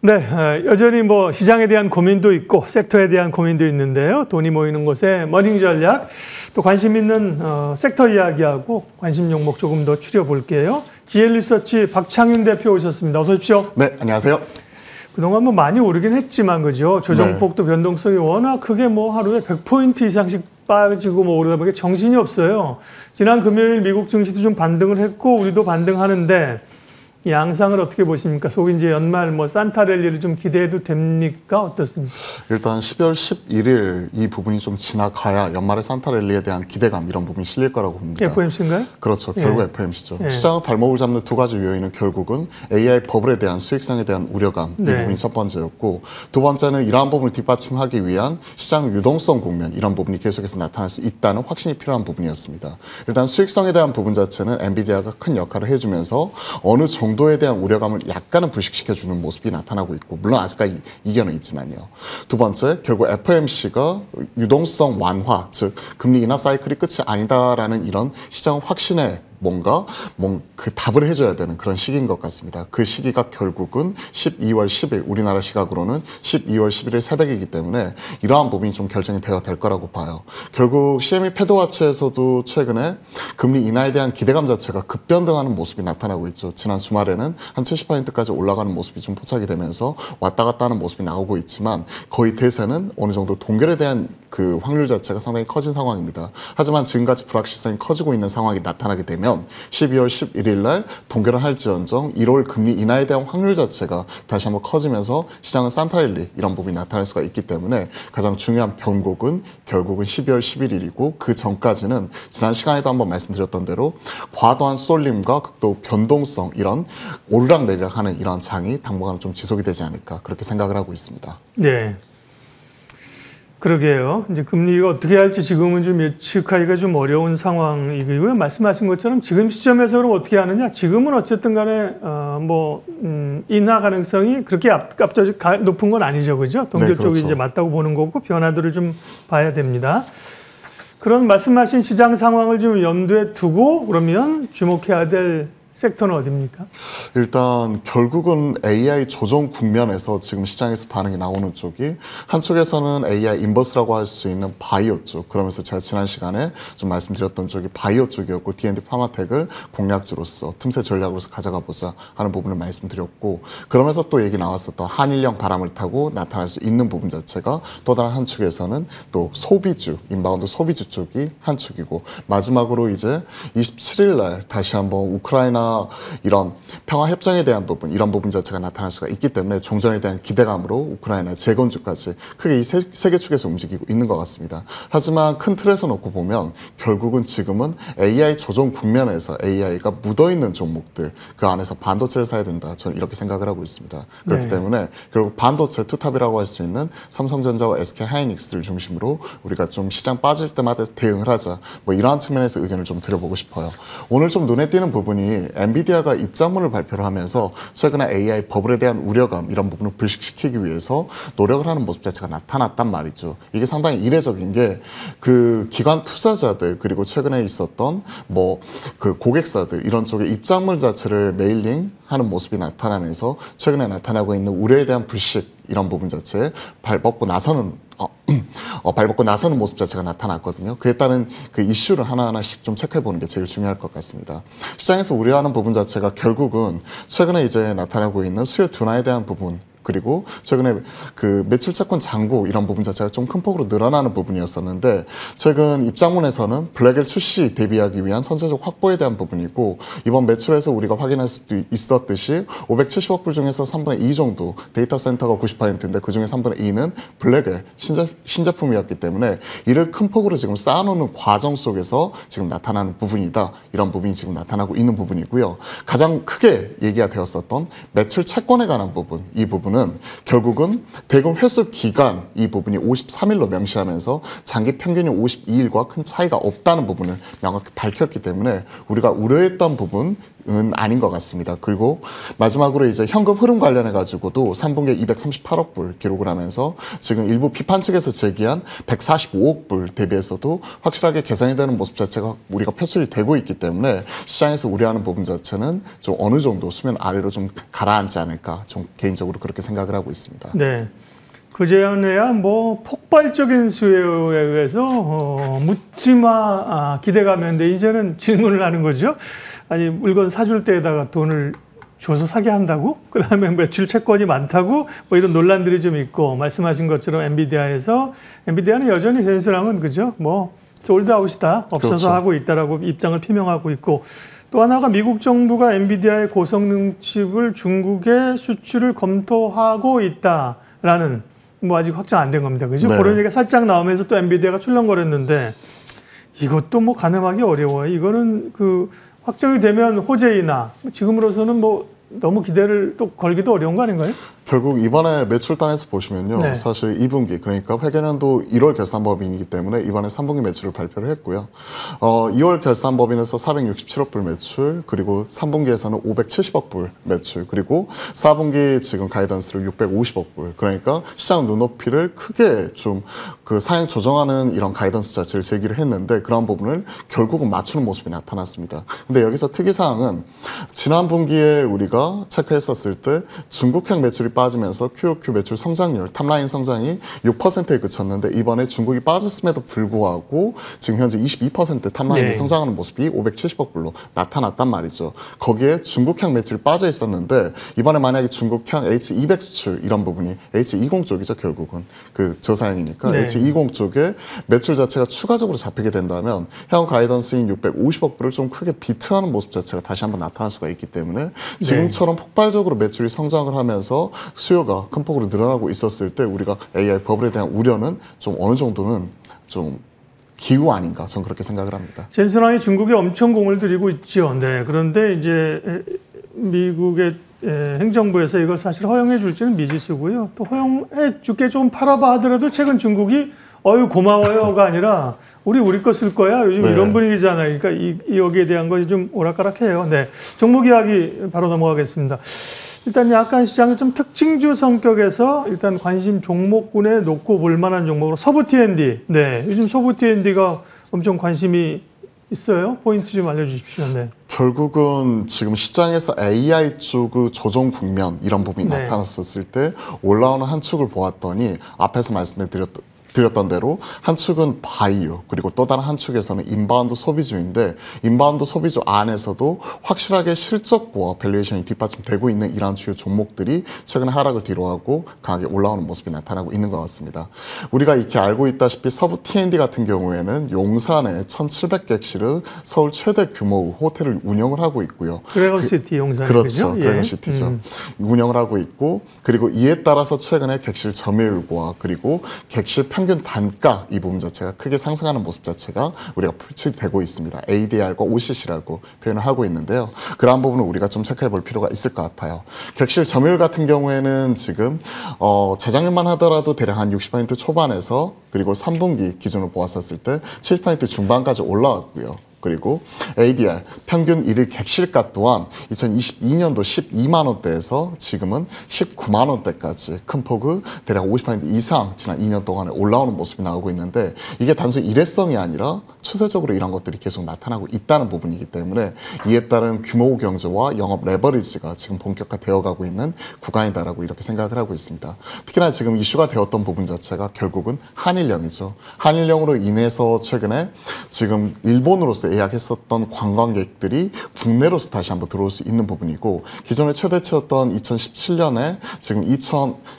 네, 여전히 뭐 시장에 대한 고민도 있고 섹터에 대한 고민도 있는데요. 돈이 모이는 곳에 머닝 전략, 또 관심 있는 섹터 이야기하고 관심 종목 조금 더 추려볼게요. GL리서치 박창윤 대표 오셨습니다. 어서 오십시오. 네, 안녕하세요. 그동안 뭐 많이 오르긴 했지만 그죠? 조정폭도 네. 변동성이 워낙 크게 뭐 하루에 100포인트 이상씩 빠지고 뭐 오르다 보니까 정신이 없어요. 지난 금요일 미국 증시도 좀 반등을 했고 우리도 반등하는데 이 양상을 어떻게 보십니까? 속 이제 연말 뭐 산타 랠리를 좀 기대해도 됩니까? 어떻습니까? 일단 12월 11일 이 부분이 좀 지나가야 연말에 산타 랠리에 대한 기대감 이런 부분이 실릴 거라고 봅니다. FOMC인가요? 그렇죠. 결국 FOMC죠. 예. 시장을 발목을 잡는 두 가지 요인은 결국은 AI 버블에 대한 수익성에 대한 우려감 이 네. 부분이 첫 번째였고 두 번째는 이러한 부분을 뒷받침하기 위한 시장 유동성 국면 이런 부분이 계속해서 나타날 수 있다는 확신이 필요한 부분이었습니다. 일단 수익성에 대한 부분 자체는 엔비디아가 큰 역할을 해주면서 어느 정도에 대한 우려감을 약간은 불식시켜주는 모습이 나타나고 있고 물론 아직까지 이견은 있지만요. 두 번째, 결국 FOMC가 유동성 완화, 즉 금리 인하 사이클이 끝이 아니다라는 이런 시장 확신에 뭔가 그 답을 해줘야 되는 그런 시기인 것 같습니다. 그 시기가 결국은 12월 10일 우리나라 시각으로는 12월 11일 새벽이기 때문에 이러한 부분이 좀 결정이 되어야 될 거라고 봐요. 결국 CME 패드와치에서도 최근에 금리 인하에 대한 기대감 자체가 급변동하는 모습이 나타나고 있죠. 지난 주말에는 한 70%까지 올라가는 모습이 좀 포착이 되면서 왔다 갔다 하는 모습이 나오고 있지만 거의 대세는 어느 정도 동결에 대한 그 확률 자체가 상당히 커진 상황입니다. 하지만 지금같이 불확실성이 커지고 있는 상황이 나타나게 되면 12월 11일 날 동결을 할지언정 1월 금리 인하에 대한 확률 자체가 다시 한번 커지면서 시장은 산타랠리 이런 부분이 나타날 수가 있기 때문에 가장 중요한 변곡은 결국은 12월 11일이고 그 전까지는 지난 시간에도 한번 말씀드렸던 대로 과도한 쏠림과 극도 변동성 이런 오르락내리락하는 이런 장이 당분간 좀 지속이 되지 않을까 그렇게 생각을 하고 있습니다. 네. 그러게요. 이제 금리가 어떻게 할지 지금은 좀 예측하기가 좀 어려운 상황이고요. 말씀하신 것처럼 지금 시점에서 그럼 어떻게 하느냐? 지금은 어쨌든 간에 인하 가능성이 그렇게 압도적 높은 건 아니죠, 그죠? 동결 네, 그렇죠. 쪽이 이제 맞다고 보는 거고 변화들을 좀 봐야 됩니다. 그런 말씀하신 시장 상황을 좀 염두에 두고 그러면 주목해야 될 섹터는 어디입니까? 일단 결국은 AI 조정 국면에서 지금 시장에서 반응이 나오는 쪽이 한쪽에서는 AI 인버스라고 할 수 있는 바이오 쪽 그러면서 제가 지난 시간에 좀 말씀드렸던 쪽이 바이오 쪽이었고 D&D 파마텍을 공략주로서 틈새 전략으로서 가져가 보자 하는 부분을 말씀드렸고 그러면서 또 얘기 나왔었던 한일령 바람을 타고 나타날 수 있는 부분 자체가 또 다른 한 축에서는 또 소비주 인바운드 소비주 쪽이 한 축이고 마지막으로 이제 27일 날 다시 한번 우크라이나 이런 평화 협정에 대한 부분 이런 부분 자체가 나타날 수가 있기 때문에 종전에 대한 기대감으로 우크라이나 재건축까지 크게 이 세 개 축에서 움직이고 있는 것 같습니다. 하지만 큰 틀에서 놓고 보면 결국은 지금은 AI 조정 국면에서 AI가 묻어있는 종목들 그 안에서 반도체를 사야 된다. 저는 이렇게 생각을 하고 있습니다. 그렇기 때문에 결국 반도체 투탑이라고 할 수 있는 삼성전자와 SK하이닉스를 중심으로 우리가 좀 시장 빠질 때마다 대응을 하자. 뭐 이러한 측면에서 의견을 좀 드려보고 싶어요. 오늘 좀 눈에 띄는 부분이 엔비디아가 입장문을 발표를 하면서 최근에 AI 버블에 대한 우려감 이런 부분을 불식시키기 위해서 노력을 하는 모습 자체가 나타났단 말이죠. 이게 상당히 이례적인 게 그 기관 투자자들 그리고 최근에 있었던 뭐 그 고객사들 이런 쪽의 입장문 자체를 메일링 하는 모습이 나타나면서 최근에 나타나고 있는 우려에 대한 불식 이런 부분 자체에 발벗고 나서는 모습 자체가 나타났거든요. 그에 따른 그 이슈를 하나하나씩 좀 체크해 보는 게 제일 중요할 것 같습니다. 시장에서 우려하는 부분 자체가 결국은 최근에 이제 나타나고 있는 수요 둔화에 대한 부분 그리고 최근에 그 매출 채권 잔고 이런 부분 자체가 좀 큰 폭으로 늘어나는 부분이었었는데 최근 입장문에서는 블랙엘 출시 대비하기 위한 선제적 확보에 대한 부분이고 이번 매출에서 우리가 확인할 수도 있었듯이 570억 불 중에서 3분의 2 정도 데이터 센터가 90%인데 그중에 3분의 2는 블랙엘 신제품이었기 때문에 이를 큰 폭으로 지금 쌓아놓는 과정 속에서 지금 나타나는 부분이다. 이런 부분이 지금 나타나고 있는 부분이고요. 가장 크게 얘기가 되었었던 매출 채권에 관한 부분 이 부분은 결국은 대금 회수 기간 이 부분이 53일로 명시하면서 장기 평균이 52일과 큰 차이가 없다는 부분을 명확히 밝혔기 때문에 우리가 우려했던 부분 아닌 것 같습니다. 그리고 마지막으로 이제 현금 흐름 관련해 가지고도 3분기에 238억 불 기록을 하면서 지금 일부 비판 측에서 제기한 145억 불 대비해서도 확실하게 개선이 되는 모습 자체가 우리가 표출이 되고 있기 때문에 시장에서 우려하는 부분 자체는 좀 어느 정도 수면 아래로 좀 가라앉지 않을까 좀 개인적으로 그렇게 생각을 하고 있습니다. 네. 그제야 뭐 폭발적인 수요에 의해서 묻지마 기대감이었는데 이제는 질문을 하는 거죠. 아니 물건 사줄 때에다가 돈을 줘서 사게 한다고? 그다음에 매출 채권이 많다고? 뭐 이런 논란들이 좀 있고 말씀하신 것처럼 엔비디아는 여전히 센스랑은 그죠? 뭐 솔드아웃이다 없어서 그렇죠. 하고 있다라고 입장을 표명하고 있고 또 하나가 미국 정부가 엔비디아의 고성능 칩을 중국에 수출을 검토하고 있다라는 뭐 아직 확정 안 된 겁니다. 그죠? 네. 그런 얘기가 살짝 나오면서 또 엔비디아가 출렁거렸는데 이것도 뭐 가늠하기 어려워요. 이거는 그 확정이 되면 호재이나 지금으로서는 뭐 너무 기대를 또 걸기도 어려운 거 아닌가요? 결국 이번에 매출단에서 보시면요. 네. 사실 2분기 그러니까 회계년도 1월 결산법인이기 때문에 이번에 3분기 매출을 발표를 했고요. 2월 결산법인에서 467억 불 매출 그리고 3분기에서는 570억 불 매출 그리고 4분기 지금 가이던스를 650억 불 그러니까 시장 눈높이를 크게 좀 그 상향 조정하는 이런 가이던스 자체를 제기를 했는데 그런 부분을 결국은 맞추는 모습이 나타났습니다. 근데 여기서 특이사항은 지난 분기에 우리가 체크했었을 때 중국행 매출이 빠지면서 QOQ 매출 성장률, 탑라인 성장이 6%에 그쳤는데 이번에 중국이 빠졌음에도 불구하고 지금 현재 22% 탑라인이 네. 성장하는 모습이 570억 불로 나타났단 말이죠. 거기에 중국향 매출이 빠져 있었는데 이번에 만약에 중국향 H200 수출 이런 부분이 H20 쪽이죠. 결국은 그 저사양이니까 네. H20 쪽에 매출 자체가 추가적으로 잡히게 된다면 향후 가이던스인 650억 불을 좀 크게 비트하는 모습 자체가 다시 한번 나타날 수가 있기 때문에 지금처럼 폭발적으로 매출이 성장을 하면서 수요가 큰 폭으로 늘어나고 있었을 때 우리가 AI 버블에 대한 우려는 좀 어느 정도는 좀 기우 아닌가 저는 그렇게 생각을 합니다. 젠슨왕이 중국에 엄청 공을 들이고 있죠. 네. 그런데 이제 미국의 행정부에서 이걸 사실 허용해 줄지는 미지수고요. 또 허용해 줄게 좀 팔아봐 하더라도 최근 중국이 어유 고마워요가 아니라 우리 거 쓸 거야. 요즘 네. 이런 분위기잖아요. 그러니까 여기에 대한 건 좀 오락가락해요. 네. 종목 이야기 바로 넘어가겠습니다. 일단 약간 시장을 좀 특징주 성격에서 일단 관심 종목군에 놓고 볼 만한 종목으로 서부 T&D. 네. 요즘 서부 T&D가 엄청 관심이 있어요. 포인트 좀 알려주십시오. 네. 결국은 지금 시장에서 AI 쪽의 조정 국면 이런 부분이 네. 나타났었을 때 올라오는 한 축을 보았더니 앞에서 말씀드렸던 대로 한 축은 바이오 그리고 또 다른 한 축에서는 인바운드 소비주인데 인바운드 소비주 안에서도 확실하게 실적과 밸류에이션이 뒷받침되고 있는 이러한 주요 종목들이 최근에 하락을 뒤로하고 강하게 올라오는 모습이 나타나고 있는 것 같습니다. 우리가 이렇게 알고 있다시피 서부 T&D 같은 경우에는 용산에 1,700객실의 서울 최대 규모의 호텔을 운영을 하고 있고요. 드래곤시티 용산. 그렇죠. 그죠? 드래곤시티죠. 운영을 하고 있고 그리고 이에 따라서 최근에 객실 점유율과 그리고 객실 평균 단가 이 부분 자체가 크게 상승하는 모습 자체가 우리가 표출되고 있습니다. ADR과 OCC라고 표현을 하고 있는데요. 그러한 부분을 우리가 좀 체크해 볼 필요가 있을 것 같아요. 객실 점유율 같은 경우에는 지금 재작년만 하더라도 대략 한 60% 초반에서 그리고 3분기 기준으로 보았었을 때 70% 중반까지 올라왔고요. 그리고 ADR 평균 일일 객실가 또한 2022년도 12만 원대에서 지금은 19만 원대까지 큰 폭의 대략 50% 이상 지난 2년 동안에 올라오는 모습이 나오고 있는데 이게 단순히 일회성이 아니라 추세적으로 이런 것들이 계속 나타나고 있다는 부분이기 때문에 이에 따른 규모 경제와 영업 레버리지가 지금 본격화되어 가고 있는 구간이다라고 이렇게 생각을 하고 있습니다. 특히나 지금 이슈가 되었던 부분 자체가 결국은 한일령이죠. 한일령으로 인해서 최근에 지금 일본으로서 예약했었던 관광객들이 국내로서 다시 한번 들어올 수 있는 부분이고 기존에 최대치였던 2017년에 지금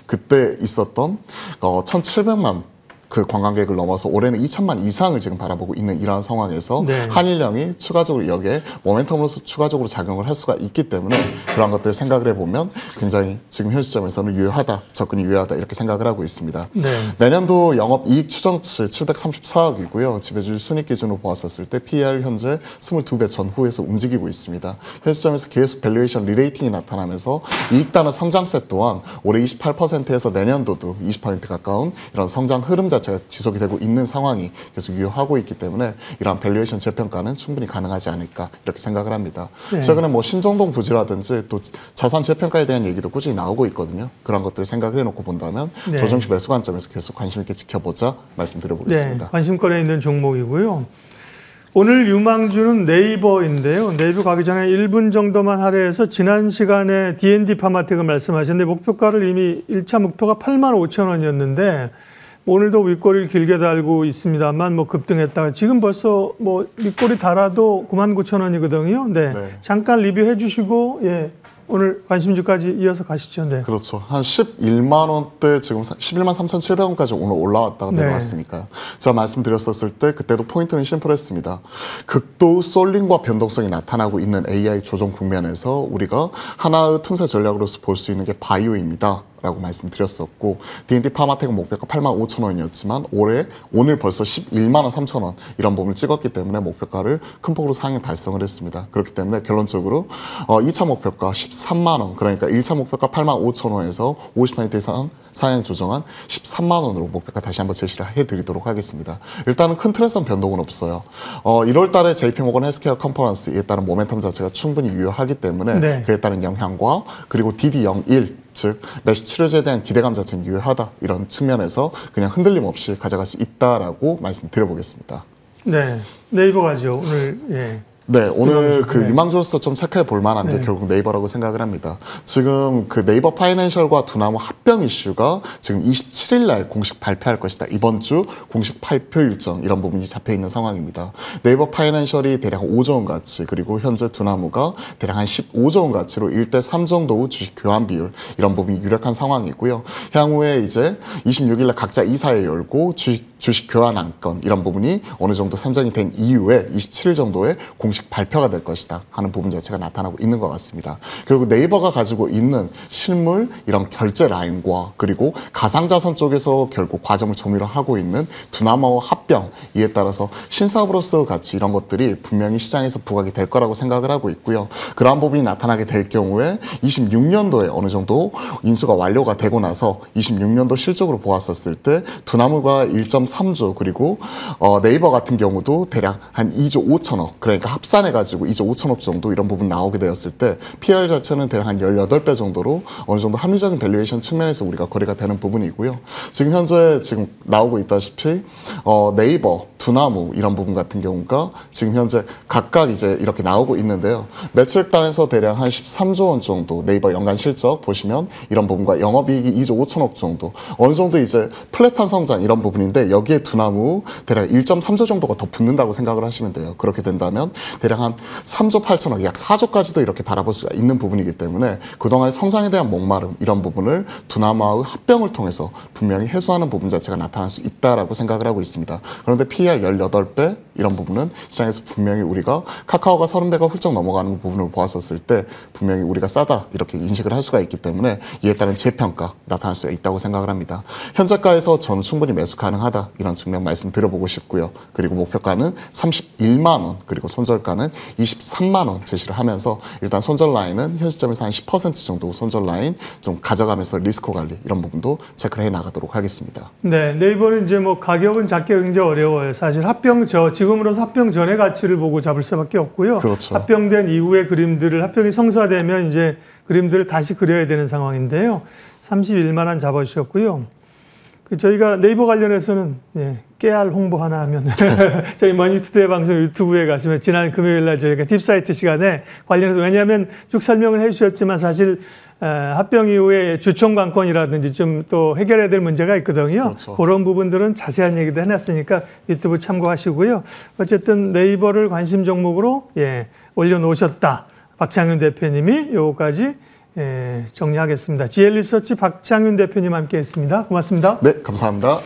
그때 있었던 1,700만 그 관광객을 넘어서 올해는 2천만 이상을 지금 바라보고 있는 이러한 상황에서 네. 한일령이 추가적으로 여기에 모멘텀으로서 추가적으로 작용을 할 수가 있기 때문에 그런 것들을 생각을 해보면 굉장히 지금 현 시점에서는 유효하다, 접근이 유효하다 이렇게 생각을 하고 있습니다. 네. 내년도 영업이익 추정치 734억이고요. 지배주주 순익 기준으로 보았었을 때 PER 현재 22배 전후에서 움직이고 있습니다. 현 시점에서 계속 밸류에이션 리레이팅이 나타나면서 이익 단어 성장세 또한 올해 28%에서 내년도도 20% 가까운 이런 성장 흐름 자체가 지속이 되고 있는 상황이 계속 유효하고 있기 때문에 이러한 밸류에이션 재평가는 충분히 가능하지 않을까 이렇게 생각을 합니다. 네. 최근에 뭐 신종동 부지라든지 또 자산 재평가에 대한 얘기도 꾸준히 나오고 있거든요. 그런 것들을 생각을 해놓고 본다면 네. 조정식 매수 관점에서 계속 관심 있게 지켜보자 말씀드려보겠습니다. 네, 관심권에 있는 종목이고요. 오늘 유망주는 네이버인데요. 네이버 가기 전에 1분 정도만 할애해서 지난 시간에 D&D 파마텍을 말씀하셨는데 목표가를 이미 1차 목표가 85,000원이었는데 오늘도 윗꼬리를 길게 달고 있습니다만 뭐 급등했다가 지금 벌써 뭐 윗꼬리 달아도 99,000원이거든요. 네. 네. 잠깐 리뷰해 주시고 예. 오늘 관심주까지 이어서 가시죠. 네. 그렇죠. 한 11만 원대 지금 11만 3,700원까지 오늘 올라왔다가 네. 내려왔으니까요. 제가 말씀드렸었을 때 그때도 포인트는 심플했습니다. 극도 쏠림과 변동성이 나타나고 있는 AI 조정 국면에서 우리가 하나의 틈새 전략으로서 볼 수 있는 게 바이오입니다. 라고 말씀드렸었고 D&D 파마텍은 목표가 85,000원이었지만 오늘 벌써 11만 3천원 이런 부분을 찍었기 때문에 목표가를 큰 폭으로 상향 달성을 했습니다. 그렇기 때문에 결론적으로 2차 목표가 13만 원 그러니까 1차 목표가 85,000원에서 50% 이상 상향 조정한 13만 원으로 목표가 다시 한번 제시를 해드리도록 하겠습니다. 일단은 큰 틀에선 변동은 없어요. 1월 달에 JP모건 헬스케어 컨퍼런스에 따른 모멘텀 자체가 충분히 유효하기 때문에 네. 그에 따른 영향과 그리고 DD01 즉 매시 치료제에 대한 기대감 자체는 유효하다 이런 측면에서 그냥 흔들림 없이 가져갈 수 있다라고 말씀드려보겠습니다. 네. 네이버 가죠. 오늘 예. 네, 오늘 그 네. 유망주로서 좀 체크해 볼 만한 게 네. 결국 네이버라고 생각을 합니다. 지금 그 네이버 파이낸셜과 두나무 합병 이슈가 지금 27일 날 공식 발표할 것이다. 이번 주 공식 발표 일정 이런 부분이 잡혀 있는 상황입니다. 네이버 파이낸셜이 대략 5조 원 가치 그리고 현재 두나무가 대략 한 15조 원 가치로 1대 3 정도 주식 교환 비율 이런 부분이 유력한 상황이고요. 향후에 이제 26일 날 각자 이사회 열고 주식 교환 안건 이런 부분이 어느 정도 선정이 된 이후에 27일 정도에 공식 발표가 될 것이다 하는 부분 자체가 나타나고 있는 것 같습니다. 결국 네이버가 가지고 있는 실물 이런 결제 라인과 그리고 가상자산 쪽에서 결국 과점을 점유를 하고 있는 두나무와 합병 이에 따라서 신사업으로서 가치 이런 것들이 분명히 시장에서 부각이 될 거라고 생각을 하고 있고요. 그러한 부분이 나타나게 될 경우에 26년도에 어느 정도 인수가 완료가 되고 나서 26년도 실적으로 보았었을 때 두나무가 1.3조 그리고 네이버 같은 경우도 대략 한 2조 5천억 그러니까 합산해가지고 2조 5천억 정도 이런 부분 나오게 되었을 때 PR 자체는 대략 한 18배 정도로 어느 정도 합리적인 밸류에이션 측면에서 우리가 거래가 되는 부분이고요. 지금 현재 지금 나오고 있다시피 네이버, 두나무 이런 부분 같은 경우가 지금 현재 각각 이제 이렇게 나오고 있는데요. 매출액 단에서 대략 한 13조 원 정도 네이버 연간 실적 보시면 이런 부분과 영업이익이 2조 5천억 정도 어느 정도 이제 플랫한 성장 이런 부분인데 여기에 두나무 대략 1.3조 정도가 더 붙는다고 생각을 하시면 돼요. 그렇게 된다면 대략 한 3조 8천억, 약 4조까지도 이렇게 바라볼 수가 있는 부분이기 때문에 그동안의 성장에 대한 목마름 이런 부분을 두나무와의 합병을 통해서 분명히 해소하는 부분 자체가 나타날 수 있다라고 생각을 하고 있습니다. 그런데 PER 18배 이런 부분은 시장에서 분명히 우리가 카카오가 30배가 훌쩍 넘어가는 부분을 보았었을 때 분명히 우리가 싸다 이렇게 인식을 할 수가 있기 때문에 이에 따른 재평가 나타날 수 있다고 생각을 합니다. 현재가에서 저는 충분히 매수 가능하다 이런 측면 말씀드려보고 싶고요. 그리고 목표가는 31만 원 그리고 손절가는 23만 원 제시를 하면서 일단 손절 라인은 현 시점에서 한 10% 정도 손절 라인 좀 가져가면서 리스크 관리 이런 부분도 체크를 해 나가도록 하겠습니다. 네, 네이버는 이제 뭐 가격은 잡기 굉장히 어려워요. 사실 지금으로서 합병 전의 가치를 보고 잡을 수밖에 없고요. 그렇죠. 합병된 이후의 그림들을 합병이 성사되면 이제 그림들을 다시 그려야 되는 상황인데요. 31만 원 잡아주셨고요. 저희가 네이버 관련해서는 깨알 홍보 하나 하면 저희 머니투데이 방송 유튜브에 가시면 지난 금요일 날 저희가 딥사이트 시간에 관련해서 왜냐하면 쭉 설명을 해주셨지만 사실 합병 이후에 주총 관건이라든지 좀 또 해결해야 될 문제가 있거든요. 그렇죠. 그런 부분들은 자세한 얘기도 해놨으니까 유튜브 참고하시고요. 어쨌든 네이버를 관심 종목으로 올려놓으셨다. 박창윤 대표님이 요거까지 정리하겠습니다. GL리서치 박창윤 대표님 함께했습니다. 고맙습니다. 네, 감사합니다.